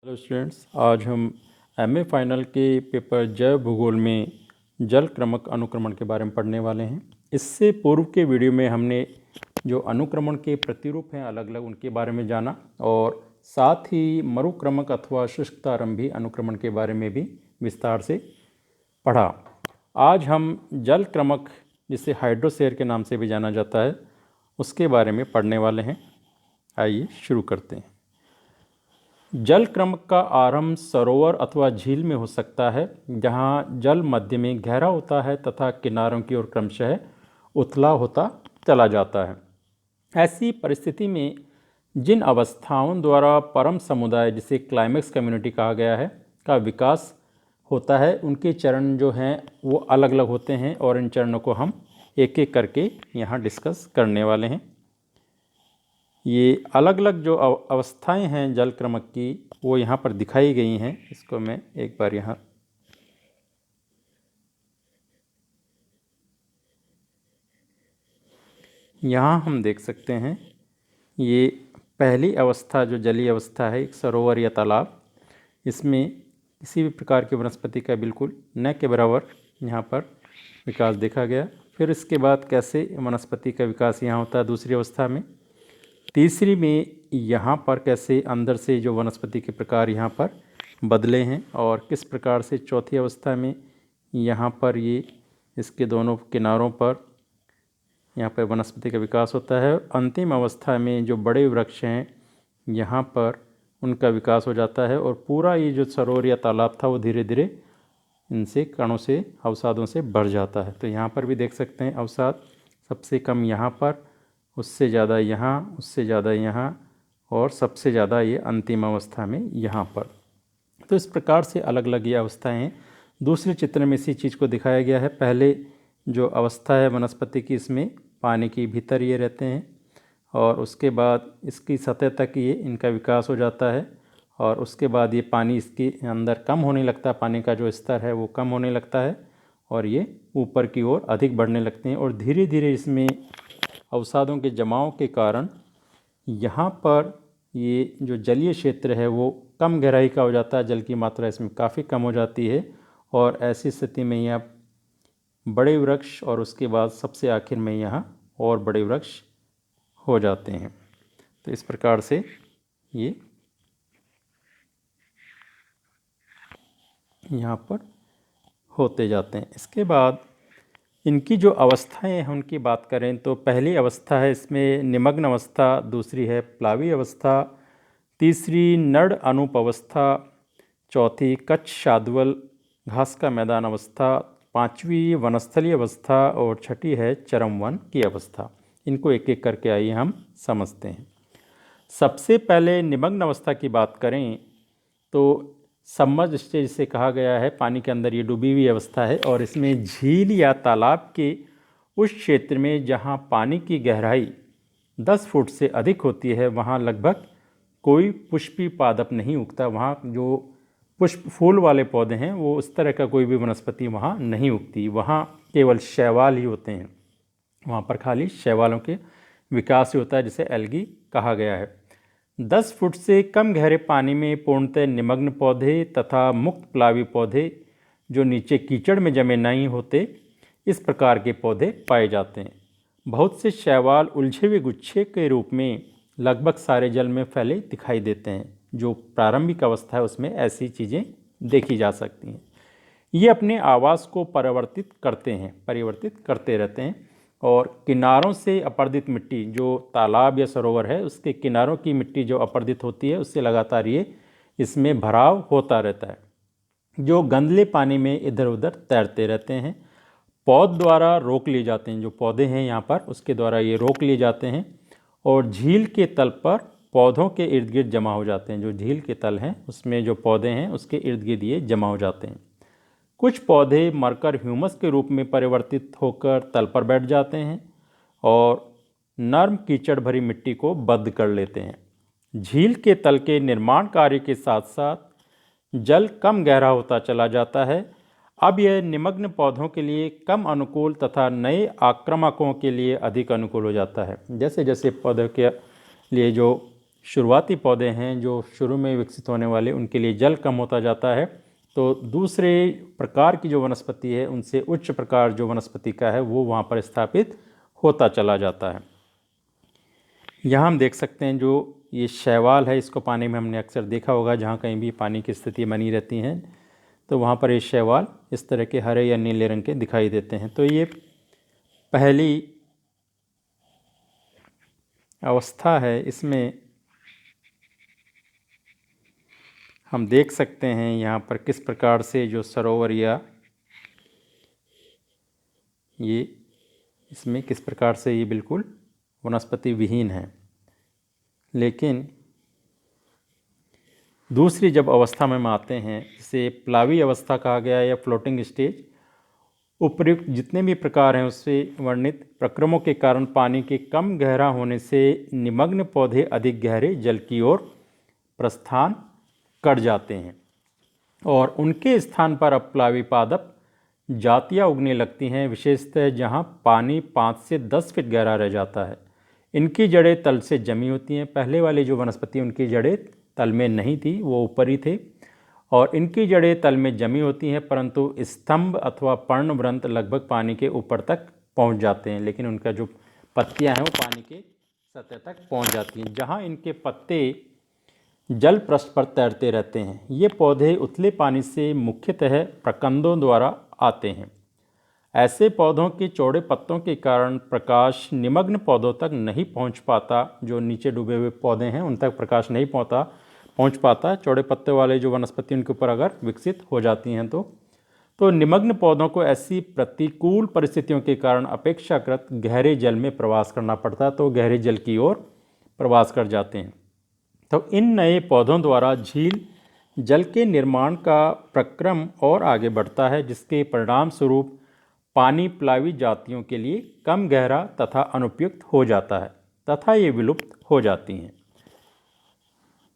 Hello students, आज हम MA final के पेपर जैव भूगोल में जल क्रमक अनुक्रमण के बारे में पढ़ने वाले हैं। इससे पूर्व के वीडियो में हमने जो अनुक्रमण के प्रतिरूप हैं अलग अलग उनके बारे में जाना और साथ ही मरुक्रमक अथवा शुष्कतारंभी अनुक्रमण के बारे में भी विस्तार से पढ़ा। आज हम जल क्रमक, जिसे हाइड्रोसेयर के नाम से भी जाना जाता है, उसके बारे में पढ़ने वाले हैं। आइए शुरू करते हैं। जल क्रमक का आरंभ सरोवर अथवा झील में हो सकता है, जहां जल मध्य में गहरा होता है तथा किनारों की ओर क्रमशः उथला होता चला जाता है। ऐसी परिस्थिति में जिन अवस्थाओं द्वारा परम समुदाय, जिसे क्लाइमेक्स कम्युनिटी कहा गया है, का विकास होता है, उनके चरण जो हैं वो अलग अलग होते हैं और इन चरणों को हम एक एक करके यहाँ डिस्कस करने वाले हैं। ये अलग अलग जो अवस्थाएं हैं जल क्रमक की, वो यहाँ पर दिखाई गई हैं। इसको मैं एक बार यहाँ हम देख सकते हैं। ये पहली अवस्था जो जलीय अवस्था है, एक सरोवर या तालाब, इसमें किसी भी प्रकार की वनस्पति का बिल्कुल न के बराबर यहाँ पर विकास देखा गया। फिर इसके बाद कैसे वनस्पति का विकास यहाँ होता है दूसरी अवस्था में। तीसरी में यहाँ पर कैसे अंदर से जो वनस्पति के प्रकार यहाँ पर बदले हैं और किस प्रकार से चौथी अवस्था में यहाँ पर ये इसके दोनों किनारों पर यहाँ पर वनस्पति का विकास होता है। अंतिम अवस्था में जो बड़े वृक्ष हैं यहाँ पर उनका विकास हो जाता है और पूरा ये जो सरोवर या तालाब था वो धीरे धीरे इनसे कणों से, अवसादों से भर जाता है। तो यहाँ पर भी देख सकते हैं अवसाद सबसे कम यहाँ पर, उससे ज़्यादा यहाँ, उससे ज़्यादा यहाँ और सबसे ज़्यादा ये अंतिम अवस्था में यहाँ पर। तो इस प्रकार से अलग अलग ये अवस्थाएं हैं। दूसरे चित्र में इसी चीज़ को दिखाया गया है। पहले जो अवस्था है वनस्पति की, इसमें पानी के भीतर ये रहते हैं और उसके बाद इसकी सतह तक ये इनका विकास हो जाता है और उसके बाद ये पानी इसके अंदर कम होने लगता है, पानी का जो स्तर है वो कम होने लगता है और ये ऊपर की ओर अधिक बढ़ने लगते हैं और धीरे धीरे इसमें अवसादों के जमाव के कारण यहाँ पर ये जो जलीय क्षेत्र है वो कम गहराई का हो जाता है, जल की मात्रा इसमें काफ़ी कम हो जाती है और ऐसी स्थिति में यहाँ बड़े वृक्ष और उसके बाद सबसे आखिर में यहाँ और बड़े वृक्ष हो जाते हैं। तो इस प्रकार से ये यहाँ पर होते जाते हैं। इसके बाद इनकी जो अवस्थाएं हैं उनकी बात करें तो पहली अवस्था है इसमें निमग्न अवस्था, दूसरी है प्लावी अवस्था, तीसरी नड़ अनूप अवस्था, चौथी कच्छ शाद्वल घास का मैदान अवस्था, पांचवी वनस्थलीय अवस्था और छठी है चरम वन की अवस्था। इनको एक एक करके आइए हम समझते हैं। सबसे पहले निमग्न अवस्था की बात करें तो सबमर्ज स्टेज से कहा गया है, पानी के अंदर ये डूबी हुई अवस्था है और इसमें झील या तालाब के उस क्षेत्र में जहाँ पानी की गहराई 10 फुट से अधिक होती है वहाँ लगभग कोई पुष्पी पादप नहीं उगता। वहाँ जो पुष्प फूल वाले पौधे हैं वो उस तरह का कोई भी वनस्पति वहाँ नहीं उगती, वहाँ केवल शैवाल ही होते हैं। वहाँ पर खाली शैवालों के विकास ही होता है, जिसे एल्गी कहा गया है। 10 फुट से कम गहरे पानी में पूर्णतः निमग्न पौधे तथा मुक्त प्लावी पौधे जो नीचे कीचड़ में जमे नहीं होते, इस प्रकार के पौधे पाए जाते हैं। बहुत से शैवाल उलझे हुए गुच्छे के रूप में लगभग सारे जल में फैले दिखाई देते हैं। जो प्रारंभिक अवस्था है उसमें ऐसी चीज़ें देखी जा सकती हैं। ये अपने आवास को परिवर्तित करते रहते हैं और किनारों से अपरदित मिट्टी, जो तालाब या सरोवर है उसके किनारों की मिट्टी जो अपरदित होती है उससे लगातार ये इसमें भराव होता रहता है, जो गंदले पानी में इधर उधर तैरते रहते हैं। पौध द्वारा रोक लिए जाते हैं, जो पौधे हैं यहाँ पर उसके द्वारा ये रोक लिए जाते हैं और झील के तल पर पौधों के इर्द गिर्द जमा हो जाते हैं। जो झील के तल हैं उसमें जो पौधे हैं उसके इर्द गिर्द ये जमा हो जाते हैं। कुछ पौधे मरकर ह्यूमस के रूप में परिवर्तित होकर तल पर बैठ जाते हैं और नर्म कीचड़ भरी मिट्टी को बंद कर लेते हैं। झील के तल के निर्माण कार्य के साथ साथ जल कम गहरा होता चला जाता है। अब यह निमग्न पौधों के लिए कम अनुकूल तथा नए आक्रामकों के लिए अधिक अनुकूल हो जाता है। जैसे जैसे पौधों के लिए जो शुरुआती पौधे हैं जो शुरू में विकसित होने वाले, उनके लिए जल कम होता जाता है, तो दूसरे प्रकार की जो वनस्पति है उनसे उच्च प्रकार जो वनस्पति का है वो वहाँ पर स्थापित होता चला जाता है। यहाँ हम देख सकते हैं जो ये शैवाल है, इसको पानी में हमने अक्सर देखा होगा, जहाँ कहीं भी पानी की स्थिति बनी रहती हैं तो वहाँ पर ये शैवाल इस तरह के हरे या नीले रंग के दिखाई देते हैं। तो ये पहली अवस्था है, इसमें हम देख सकते हैं यहाँ पर किस प्रकार से जो सरोवर या ये इसमें किस प्रकार से ये बिल्कुल वनस्पति विहीन है। लेकिन दूसरी जब अवस्था में हम आते हैं, जिसे प्लावी अवस्था कहा गया है या फ्लोटिंग स्टेज, उपर्युक्त जितने भी प्रकार हैं उससे वर्णित प्रक्रमों के कारण पानी के कम गहरा होने से निमग्न पौधे अधिक गहरे जल की ओर प्रस्थान कर जाते हैं और उनके स्थान पर अब प्लावी पादप जातियाँ उगने लगती हैं, विशेषतः जहाँ पानी 5 से 10 फीट गहरा रह जाता है। इनकी जड़ें तल से जमी होती हैं। पहले वाली जो वनस्पति उनकी जड़ें तल में नहीं थी, वो ऊपर ही थे, और इनकी जड़ें तल में जमी होती हैं, परंतु स्तंभ अथवा पर्णवृंत लगभग पानी के ऊपर तक पहुंच जाते हैं, लेकिन उनका जो पत्तियां हैं वो पानी के सतह तक पहुंच जाती हैं, जहां इनके पत्ते जल पृष्ठ पर तैरते रहते हैं। ये पौधे उथले पानी से मुख्यतः प्रकंदों द्वारा आते हैं। ऐसे पौधों के चौड़े पत्तों के कारण प्रकाश निमग्न पौधों तक नहीं पहुंच पाता। जो नीचे डूबे हुए पौधे हैं उन तक प्रकाश नहीं पहुंच पाता। चौड़े पत्ते वाले जो वनस्पति उनके ऊपर अगर विकसित हो जाती हैं तो निमग्न पौधों को ऐसी प्रतिकूल परिस्थितियों के कारण अपेक्षाकृत गहरे जल में प्रवास करना पड़ता है, तो गहरे जल की ओर प्रवास कर जाते हैं। तो इन नए पौधों द्वारा झील जल के निर्माण का प्रक्रम और आगे बढ़ता है, जिसके परिणाम स्वरूप पानी प्लावी जातियों के लिए कम गहरा तथा अनुपयुक्त हो जाता है तथा ये विलुप्त हो जाती हैं।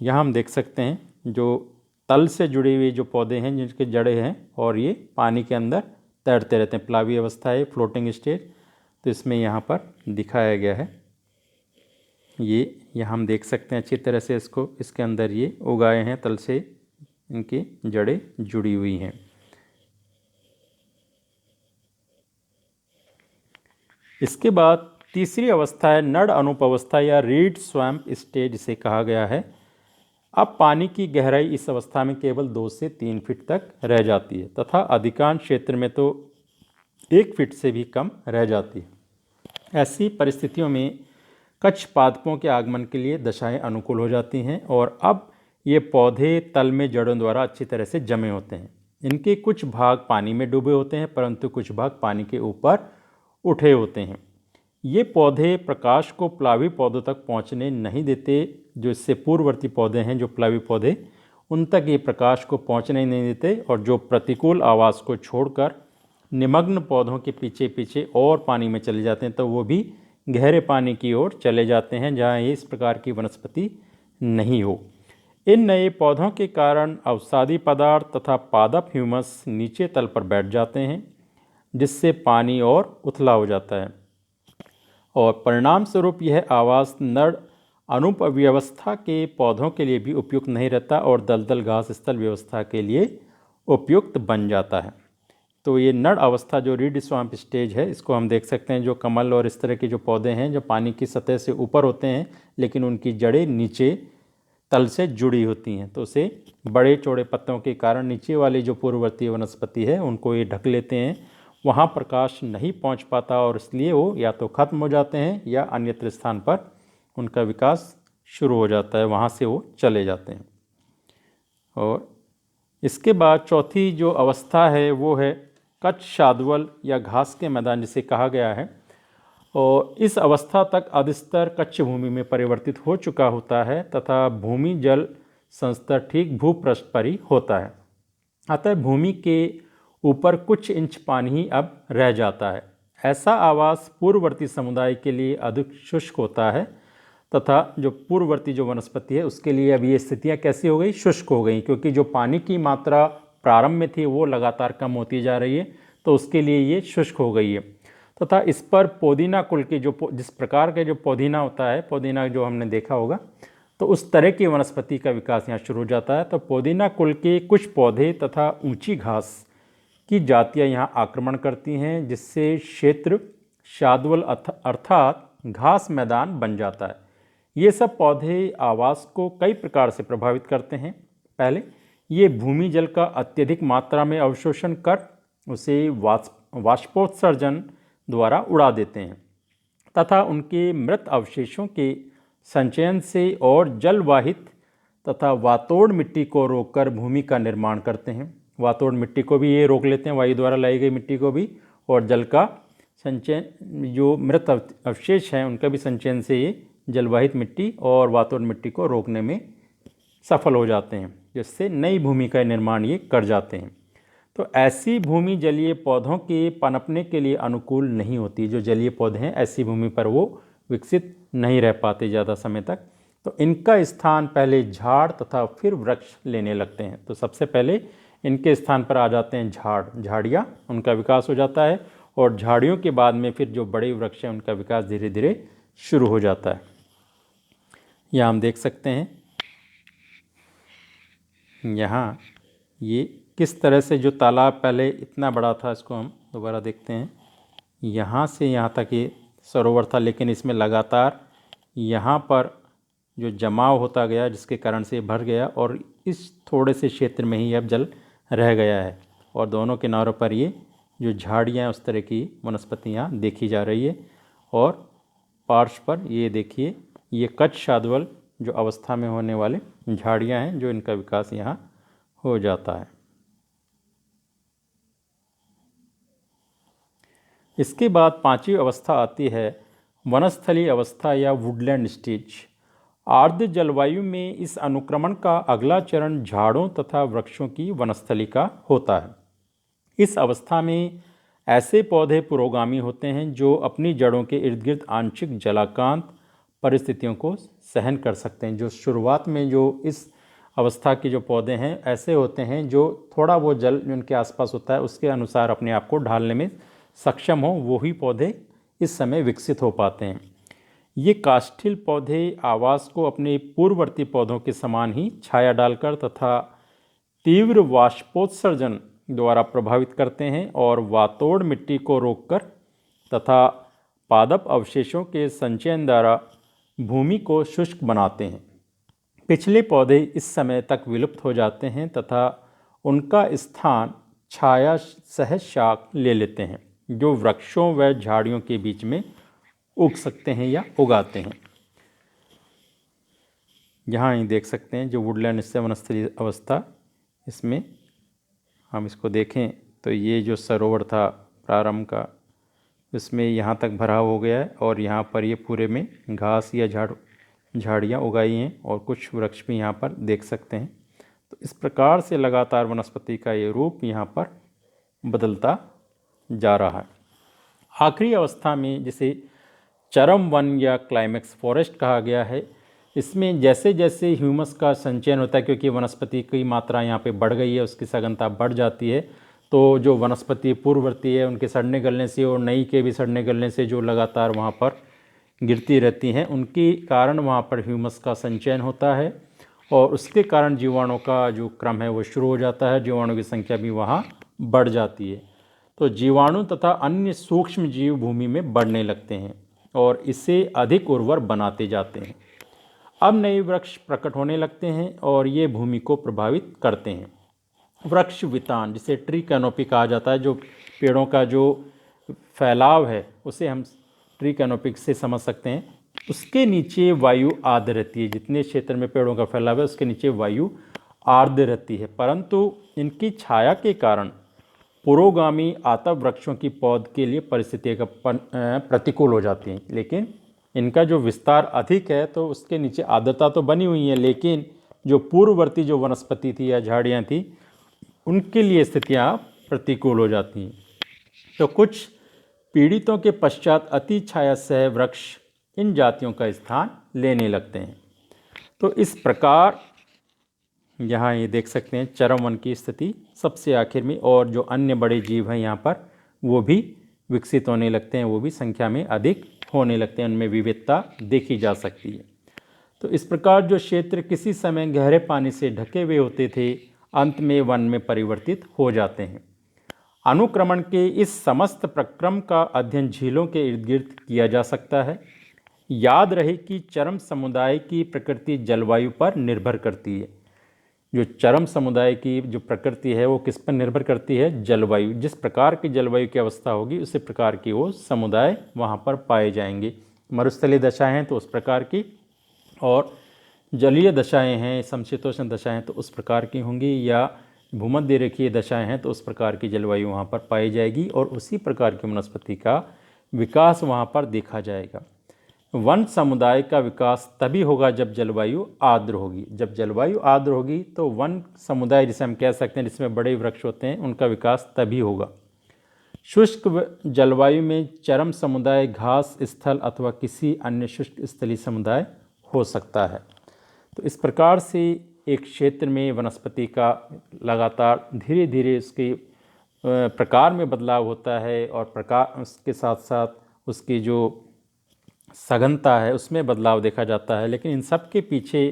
यहाँ हम देख सकते हैं जो तल से जुड़े हुए जो पौधे हैं जिनके जड़ें हैं और ये पानी के अंदर तैरते रहते हैं। प्लावी अवस्था है, फ्लोटिंग स्टेज, तो इसमें यहाँ पर दिखाया गया है। ये यहाँ हम देख सकते हैं अच्छी तरह से इसको, इसके अंदर ये उगाए हैं, तल से इनकी जड़ें जुड़ी हुई हैं। इसके बाद तीसरी अवस्था है नड अनुपवस्था या रीड स्वैम्प स्टेज, इसे कहा गया है। अब पानी की गहराई इस अवस्था में केवल 2 से 3 फीट तक रह जाती है तथा अधिकांश क्षेत्र में तो 1 फीट से भी कम रह जाती है। ऐसी परिस्थितियों में कच्छ पादपों के आगमन के लिए दशाएं अनुकूल हो जाती हैं और अब ये पौधे तल में जड़ों द्वारा अच्छी तरह से जमे होते हैं। इनके कुछ भाग पानी में डूबे होते हैं, परंतु कुछ भाग पानी के ऊपर उठे होते हैं। ये पौधे प्रकाश को प्लावी पौधों तक पहुंचने नहीं देते। जो इससे पूर्ववर्ती पौधे हैं, जो प्लावी पौधे, उन तक ये प्रकाश को पहुंचने नहीं देते और जो प्रतिकूल आवास को छोड़कर निमग्न पौधों के पीछे पीछे और पानी में चले जाते हैं, तो वो भी गहरे पानी की ओर चले जाते हैं जहाँ इस प्रकार की वनस्पति नहीं हो। इन नए पौधों के कारण अवसादी पदार्थ तथा पादप ह्यूमस नीचे तल पर बैठ जाते हैं, जिससे पानी और उथला हो जाता है और परिणाम स्वरूप यह आवास नड़ अनुपव्यवस्था के पौधों के लिए भी उपयुक्त नहीं रहता और दलदल घास स्थल व्यवस्था के लिए उपयुक्त बन जाता है। तो ये नड़ अवस्था जो रीड स्वैम्प स्टेज है, इसको हम देख सकते हैं। जो कमल और इस तरह के जो पौधे हैं जो पानी की सतह से ऊपर होते हैं लेकिन उनकी जड़ें नीचे तल से जुड़ी होती हैं, तो उसे बड़े चौड़े पत्तों के कारण नीचे वाली जो पूर्ववर्ती वनस्पति है उनको ये ढक लेते हैं। वहाँ प्रकाश नहीं पहुँच पाता और इसलिए वो या तो ख़त्म हो जाते हैं या अन्यत्र स्थान पर उनका विकास शुरू हो जाता है, वहाँ से वो चले जाते हैं। और इसके बाद चौथी जो अवस्था है वो है कच्छ शाद्वल या घास के मैदान जिसे कहा गया है। और इस अवस्था तक अधिस्तर कच्छ भूमि में परिवर्तित हो चुका होता है तथा भूमि जल संस्तर ठीक भूपृष्ठ पर ही होता है। अतः भूमि के ऊपर कुछ इंच पानी ही अब रह जाता है। ऐसा आवास पूर्ववर्ती समुदाय के लिए अधिक शुष्क होता है तथा जो पूर्ववर्ती जो वनस्पति है उसके लिए अब ये स्थितियाँ कैसी हो गई, शुष्क हो गई, क्योंकि जो पानी की मात्रा प्रारंभ में थी वो लगातार कम होती जा रही है, तो उसके लिए ये शुष्क हो गई है। तथा इस पर पोदीना कुल के जो जिस प्रकार के जो पोदीना होता है, पोदीना जो हमने देखा होगा, तो उस तरह की वनस्पति का विकास यहाँ शुरू हो जाता है। तो पुदीना कुल के कुछ पौधे तथा ऊंची घास की जातियाँ यहाँ आक्रमण करती हैं, जिससे क्षेत्र शाद्वल अर्थात घास मैदान बन जाता है। ये सब पौधे आवास को कई प्रकार से प्रभावित करते हैं। पहले, ये भूमि जल का अत्यधिक मात्रा में अवशोषण कर उसे वाष्पोत्सर्जन द्वारा उड़ा देते हैं तथा उनके मृत अवशेषों के संचयन से और जलवाहित तथा वातोड़ मिट्टी को रोककर भूमि का निर्माण करते हैं। वातोड़ मिट्टी को भी ये रोक लेते हैं, वायु द्वारा लाई गई मिट्टी को भी, और जल का संचयन, जो मृत अवशेष हैं उनका भी संचयन से ये जलवाहित मिट्टी और वातोड़ मिट्टी को रोकने में सफल हो जाते हैं, जिससे नई भूमि का निर्माण ये कर जाते हैं। तो ऐसी भूमि जलीय पौधों के पनपने के लिए अनुकूल नहीं होती। जो जलीय पौधे हैं ऐसी भूमि पर वो विकसित नहीं रह पाते ज़्यादा समय तक। तो इनका स्थान पहले झाड़ तथा फिर वृक्ष लेने लगते हैं। तो सबसे पहले इनके स्थान पर आ जाते हैं झाड़ियाँ, उनका विकास हो जाता है, और झाड़ियों के बाद में फिर जो बड़े वृक्ष हैं उनका विकास धीरे धीरे शुरू हो जाता है। यहाँ हम देख सकते हैं, यहाँ ये किस तरह से जो तालाब पहले इतना बड़ा था, इसको हम दोबारा देखते हैं। यहाँ से यहाँ तक ये सरोवर था, लेकिन इसमें लगातार यहाँ पर जो जमाव होता गया, जिसके कारण से ये भर गया और इस थोड़े से क्षेत्र में ही अब जल रह गया है। और दोनों किनारों पर ये जो झाड़ियाँ हैं उस तरह की वनस्पतियाँ देखी जा रही है। और पार्श्व पर ये देखिए, ये कच्छ शाद्वल जो अवस्था में होने वाले झाड़ियाँ हैं, जो इनका विकास यहाँ हो जाता है। इसके बाद पांचवी अवस्था आती है वनस्थलीय अवस्था या वुडलैंड स्टेज। आर्द्र जलवायु में इस अनुक्रमण का अगला चरण झाड़ों तथा वृक्षों की वनस्थली का होता है। इस अवस्था में ऐसे पौधे पुरोगामी होते हैं जो अपनी जड़ों के इर्द गिर्द आंशिक जलाकांत परिस्थितियों को सहन कर सकते हैं। जो शुरुआत में जो इस अवस्था के जो पौधे हैं ऐसे होते हैं जो थोड़ा वो जल उनके आसपास होता है उसके अनुसार अपने आप को ढालने में सक्षम हो, वही पौधे इस समय विकसित हो पाते हैं। ये काष्ठिल पौधे आवास को अपने पूर्ववर्ती पौधों के समान ही छाया डालकर तथा तीव्र वाष्पोत्सर्जन द्वारा प्रभावित करते हैं और वातोड़ मिट्टी को रोककर तथा पादप अवशेषों के संचयन द्वारा भूमि को शुष्क बनाते हैं। पिछले पौधे इस समय तक विलुप्त हो जाते हैं तथा उनका स्थान छाया सहज शाख ले लेते हैं, जो वृक्षों व झाड़ियों के बीच में उग सकते हैं या उगाते हैं। यहाँ ही देख सकते हैं जो वुडलैंड से वनस्थलीय अवस्था, इसमें हम इसको देखें तो ये जो सरोवर था प्रारंभ का, इसमें यहाँ तक भराव हो गया है और यहाँ पर ये पूरे में घास या झाड़ियाँ उगाई हैं और कुछ वृक्ष भी यहाँ पर देख सकते हैं। तो इस प्रकार से लगातार वनस्पति का ये रूप यहाँ पर बदलता जा रहा है। आखिरी अवस्था में जिसे चरम वन या क्लाइमेक्स फॉरेस्ट कहा गया है, इसमें जैसे जैसे ह्यूमस का संचयन होता है, क्योंकि वनस्पति की मात्रा यहाँ पे बढ़ गई है, उसकी सघनता बढ़ जाती है, तो जो वनस्पति पूर्ववर्ती है उनके सड़ने गलने से और नई के भी सड़ने गलने से जो लगातार वहाँ पर गिरती रहती हैं, उनके कारण वहाँ पर ह्यूमस का संचयन होता है और उसके कारण जीवाणुओं का जो क्रम है वो शुरू हो जाता है। जीवाणु की संख्या भी वहाँ बढ़ जाती है। तो जीवाणु तथा अन्य सूक्ष्म जीव भूमि में बढ़ने लगते हैं और इसे अधिक उर्वर बनाते जाते हैं। अब नए वृक्ष प्रकट होने लगते हैं और ये भूमि को प्रभावित करते हैं। वृक्ष वितान, जिसे ट्री कैनोपी कहा जाता है, जो पेड़ों का जो फैलाव है उसे हम ट्री कैनोपी से समझ सकते हैं। उसके नीचे वायु आर्द्र रहती है। जितने क्षेत्र में पेड़ों का फैलाव है उसके नीचे वायु आर्द्र रहती है, परंतु इनकी छाया के कारण पुरोगामी आतप वृक्षों की पौध के लिए परिस्थितियाँ प्रतिकूल हो जाती हैं। लेकिन इनका जो विस्तार अधिक है तो उसके नीचे आर्द्रता तो बनी हुई है, लेकिन जो पूर्ववर्ती जो वनस्पति थी या झाड़ियाँ थी उनके लिए स्थितियाँ प्रतिकूल हो जाती हैं। तो कुछ पीड़ितों के पश्चात अति छाया सह वृक्ष इन जातियों का स्थान लेने लगते हैं। तो इस प्रकार यहाँ ये देख सकते हैं चरम वन की स्थिति सबसे आखिर में, और जो अन्य बड़े जीव हैं यहाँ पर वो भी विकसित होने लगते हैं, वो भी संख्या में अधिक होने लगते हैं, उनमें विविधता देखी जा सकती है। तो इस प्रकार जो क्षेत्र किसी समय गहरे पानी से ढके हुए होते थे, अंत में वन में परिवर्तित हो जाते हैं। अनुक्रमण के इस समस्त प्रक्रम का अध्ययन झीलों के इर्द गिर्द किया जा सकता है। याद रहे कि चरम समुदाय की प्रकृति जलवायु पर निर्भर करती है। जो चरम समुदाय की जो प्रकृति है वो किस पर निर्भर करती है? जलवायु। जिस प्रकार की जलवायु की अवस्था होगी उसी प्रकार की वो समुदाय वहाँ पर पाए जाएंगे। मरुस्थलीय दशाएं हैं तो उस प्रकार की, और जलीय दशाएं हैं, समशीतोष्ण दशाएं तो उस प्रकार की होंगी, या भूमध्य रेखीय दशाएं हैं तो उस प्रकार की जलवायु वहाँ पर पाई जाएगी और उसी प्रकार की वनस्पति का विकास वहाँ पर देखा जाएगा। वन समुदाय का विकास तभी होगा जब जलवायु आर्द्र होगी। जब जलवायु आर्द्र होगी तो वन समुदाय, जिसे हम कह सकते हैं जिसमें बड़े वृक्ष होते हैं, उनका विकास तभी होगा। शुष्क जलवायु में चरम समुदाय घास स्थल अथवा किसी अन्य शुष्क स्थलीय समुदाय हो सकता है। तो इस प्रकार से एक क्षेत्र में वनस्पति का लगातार धीरे धीरे उसके प्रकार में बदलाव होता है और प्रकार उसके साथ साथ उसकी जो सघनता है उसमें बदलाव देखा जाता है। लेकिन इन सब के पीछे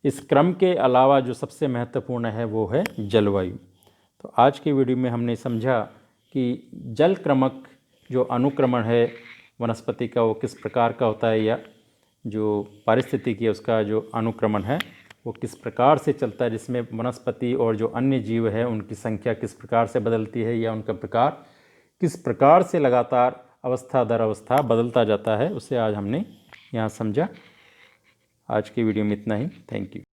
इस क्रम के अलावा जो सबसे महत्वपूर्ण है वो है जलवायु। तो आज की वीडियो में हमने समझा कि जल क्रमक जो अनुक्रमण है वनस्पति का वो किस प्रकार का होता है, या जो पारिस्थितिकी है उसका जो अनुक्रमण है वो किस प्रकार से चलता है, जिसमें वनस्पति और जो अन्य जीव है उनकी संख्या किस प्रकार से बदलती है या उनका प्रकार किस प्रकार से लगातार अवस्था दर अवस्था बदलता जाता है, उसे आज हमने यहाँ समझा। आज की वीडियो में इतना ही। Thank you.